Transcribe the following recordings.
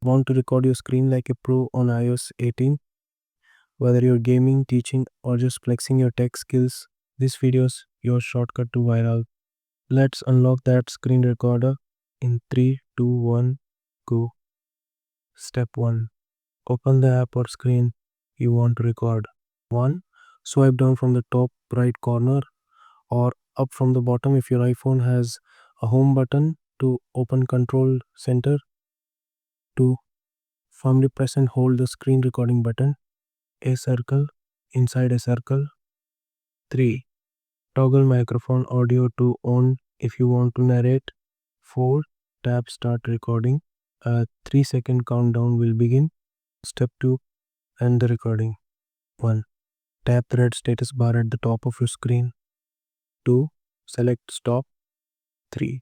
Want to record your screen like a pro on iOS 18? Whether you're gaming, teaching, or just flexing your tech skills, this video is your shortcut to viral. Let's unlock that screen recorder in 3, 2, 1, go. Step 1. Open the app or screen you want to record. 1. Swipe down from the top right corner or up from the bottom if your iPhone has a home button to open control center. 2. Firmly press and hold the screen recording button. A circle inside a circle. 3. Toggle microphone audio to on if you want to narrate. 4. Tap start recording. A 3-second countdown will begin. Step 2. End the recording. 1. Tap the red status bar at the top of your screen. 2. Select stop. 3.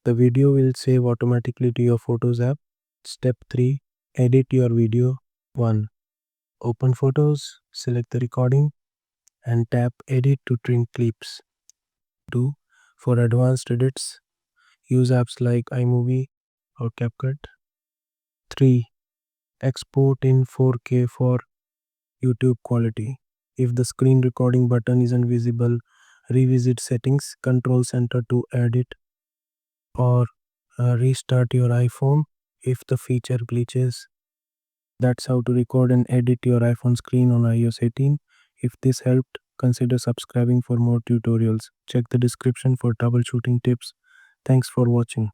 The video will save automatically to your Photos app. Step 3. Edit your video. 1. Open Photos, select the recording, and tap Edit to trim clips. 2. For advanced edits, use apps like iMovie or CapCut. 3. Export in 4K for YouTube quality. If the screen recording button isn't visible, revisit settings, control center to edit, or restart your iPhone if the feature glitches. That's how to record and edit your iPhone screen on iOS 18. If this helped, consider subscribing for more tutorials. Check the description for troubleshooting tips. Thanks for watching.